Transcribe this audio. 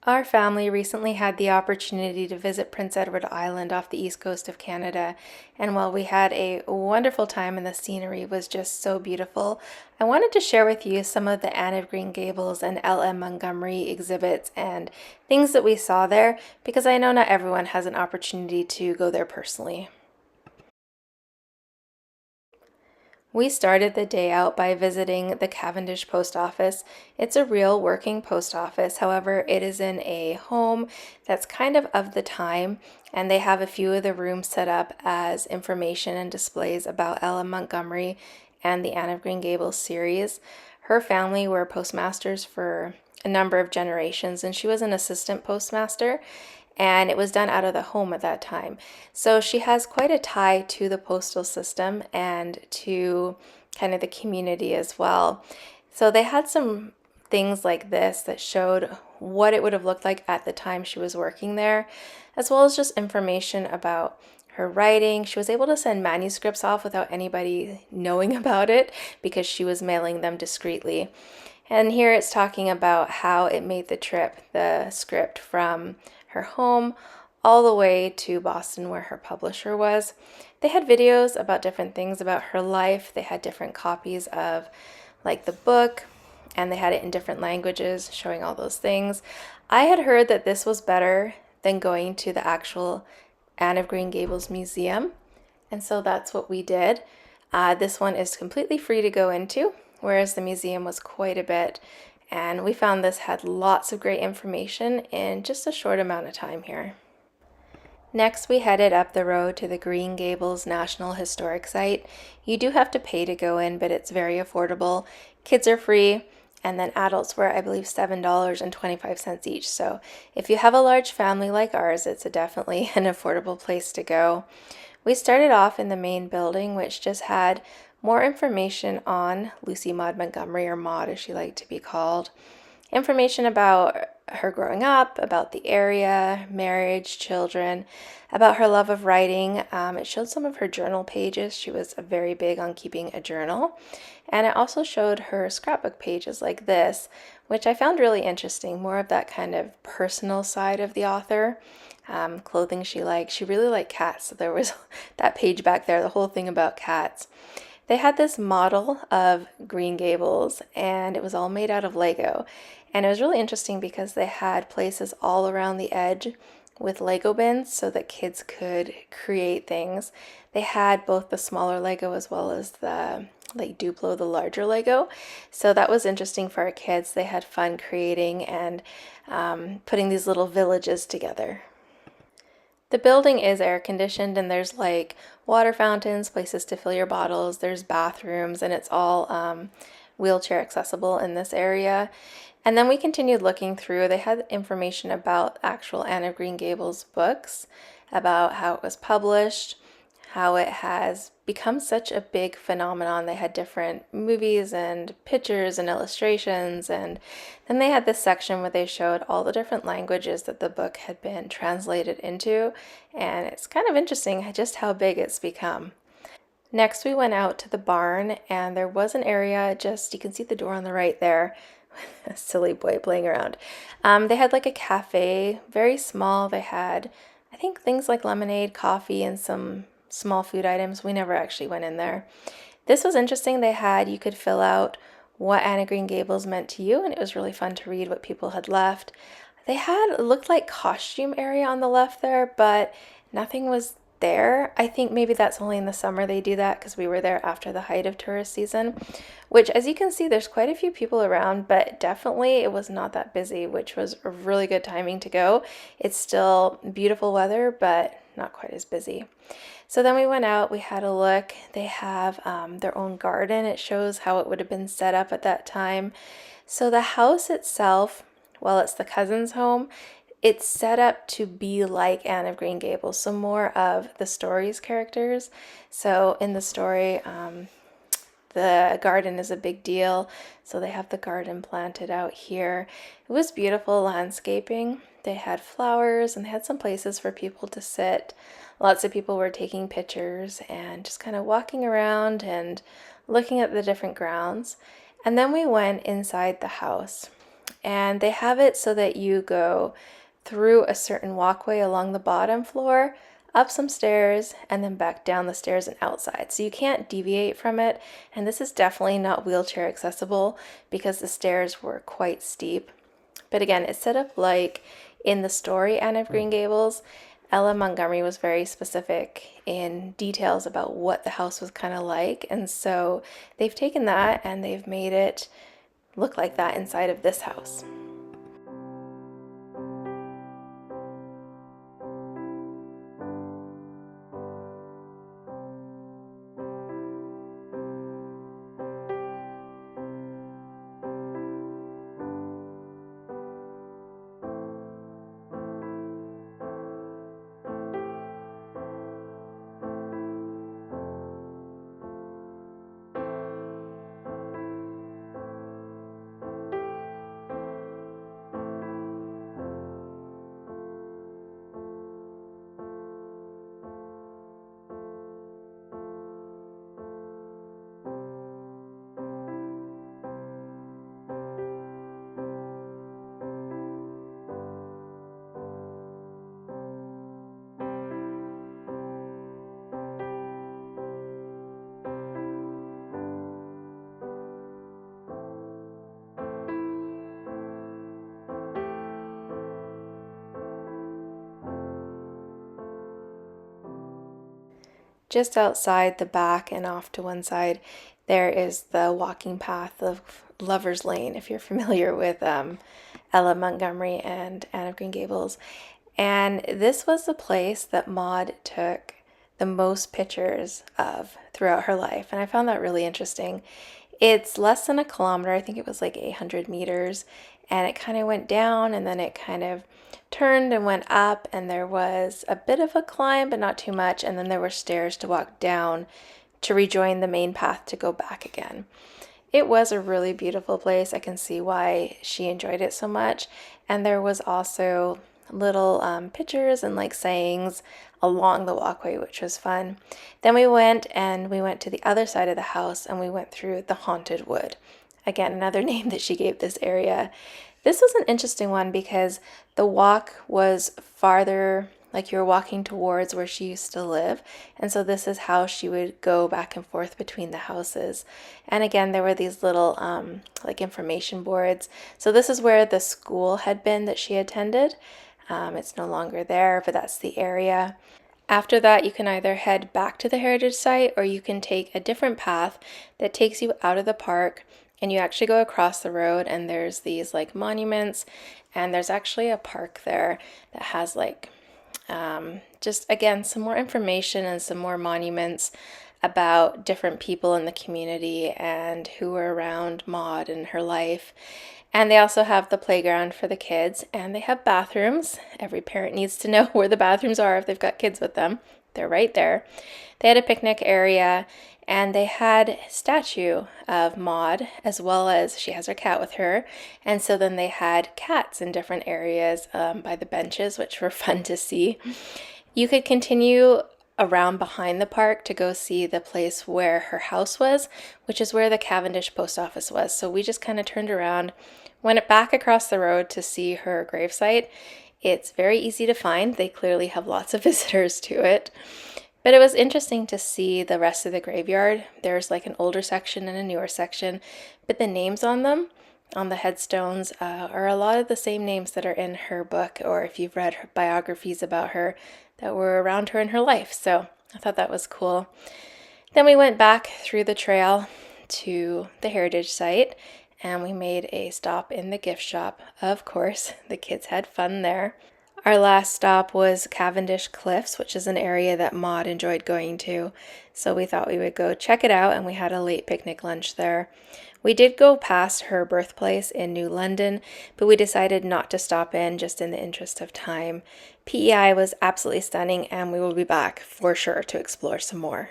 Our family recently had the opportunity to visit Prince Edward Island off the east coast of Canada, and while we had a wonderful time and the scenery was just so beautiful, I wanted to share with you some of the Anne of Green Gables and L.M. Montgomery exhibits and things that we saw there because I know not everyone has an opportunity to go there personally. We started the day out by visiting the Cavendish post office. It's a real working post office. However, it is in a home that's kind of the time, and they have a few of the rooms set up as information and displays about Ella Montgomery and the Anne of Green Gables series. Her family were postmasters for a number of generations, and she was an assistant postmaster, and it was done out of the home at that time. So she has quite a tie to the postal system and to kind of the community as well. So they had some things like this that showed what it would have looked like at the time she was working there, as well as just information about her writing. She was able to send manuscripts off without anybody knowing about it because she was mailing them discreetly. And here it's talking about how it made the trip, the script from her home all the way to Boston where her publisher was. They had videos about different things about her life. They had different copies of like the book, and they had it in different languages showing all those things. I had heard that this was better than going to the actual Anne of Green Gables museum, and so that's what we did. This one is completely free to go into, whereas the museum was quite a bit, and we found this had lots of great information in just a short amount of time here. Next, we headed up the road to the Green Gables National Historic Site. You do have to pay to go in, but it's very affordable. Kids are free, and then adults were, I believe, $7.25 each. So if you have a large family like ours, it's definitely an affordable place to go. We started off in the main building, which just had more information on Lucy Maud Montgomery, or Maud as she liked to be called. Information about her growing up, about the area, marriage, children, about her love of writing. It showed some of her journal pages. She was very big on keeping a journal. And it also showed her scrapbook pages like this, which I found really interesting, more of that kind of personal side of the author. Clothing she liked. She really liked cats, so there was that page back there, the whole thing about cats. They had this model of Green Gables, and it was all made out of Lego. And it was really interesting because they had places all around the edge with Lego bins so that kids could create things. They had both the smaller Lego as well as the like Duplo, the larger Lego. So that was interesting for our kids. They had fun creating and putting these little villages together. The building is air conditioned, and there's like water fountains, places to fill your bottles, there's bathrooms, and it's all wheelchair accessible in this area. And then we continued looking through. They had information about actual Anne of Green Gables books, about how it was published, how it has become such a big phenomenon. They had different movies and pictures and illustrations, and then they had this section where they showed all the different languages that the book had been translated into, and it's kind of interesting just how big it's become. Next, we went out to the barn, and there was an area just, you can see the door on the right there, a silly boy playing around. They had like a cafe, very small. They had, I think, things like lemonade, coffee, and some small food items. We never actually went in there. This was interesting. They had, you could fill out what Anne of Green Gables meant to you, and it was really fun to read what people had left. They had, it looked like costume area on the left there, but nothing was there. I think maybe that's only in the summer they do that because we were there after the height of tourist season, which as you can see, there's quite a few people around, but definitely it was not that busy, which was a really good timing to go. It's still beautiful weather, but not quite as busy. So then we went out, we had a look. They have their own garden. It shows how it would have been set up at that time. So the house itself, well, it's the cousin's home. It's set up to be like Anne of Green Gables, so more of the story's characters. So in the story, the garden is a big deal, so they have the garden planted out here. It was beautiful landscaping. They had flowers and they had some places for people to sit. Lots of people were taking pictures and just kind of walking around and looking at the different grounds. And then we went inside the house. And they have it so that you go through a certain walkway along the bottom floor, up some stairs, and then back down the stairs and outside. So you can't deviate from it. And this is definitely not wheelchair accessible because the stairs were quite steep. But again, it's set up like in the story Anne of Green Gables. Ella Montgomery was very specific in details about what the house was kind of like. And so they've taken that and they've made it look like that inside of this house. Just outside the back and off to one side, there is the walking path of Lover's Lane, if you're familiar with Ella Montgomery and Anne of Green Gables. And this was the place that Maud took the most pictures of throughout her life. And I found that really interesting. It's less than a kilometer. I think it was like 800 meters. And it kind of went down and then it kind of turned and went up. And there was a bit of a climb, but not too much. And then there were stairs to walk down to rejoin the main path to go back again. It was a really beautiful place. I can see why she enjoyed it so much. And there was also little pictures and like sayings along the walkway, which was fun. Then we went to the other side of the house and we went through the Haunted Wood. Again, another name that she gave this area. This was an interesting one because the walk was farther, like you were walking towards where she used to live. And so this is how she would go back and forth between the houses. And again, there were these little like information boards. So this is where the school had been that she attended. It's no longer there, but that's the area. After that, you can either head back to the heritage site or you can take a different path that takes you out of the park and you actually go across the road and there's these like monuments and there's actually a park there that has like just again some more information and some more monuments about different people in the community and who were around Maud and her life. And they also have the playground for the kids and they have bathrooms. Every parent needs to know where the bathrooms are if they've got kids with them. They're right there. They had a picnic area and they had a statue of Maud as well as she has her cat with her. And so then they had cats in different areas by the benches, which were fun to see. You could continue around behind the park to go see the place where her house was, which is where the Cavendish post office was. So we just kind of turned around, went back across the road to see her gravesite. It's very easy to find. They clearly have lots of visitors to it. But it was interesting to see the rest of the graveyard. There's like an older section and a newer section, but the names on them, on the headstones, are a lot of the same names that are in her book, or if you've read her biographies about her that were around her in her life. So I thought that was cool. Then we went back through the trail to the heritage site and we made a stop in the gift shop. Of course, the kids had fun there. Our last stop was Cavendish Cliffs, which is an area that Maud enjoyed going to. So we thought we would go check it out and we had a late picnic lunch there. We did go past her birthplace in New London, but we decided not to stop in just in the interest of time. PEI was absolutely stunning and we will be back for sure to explore some more.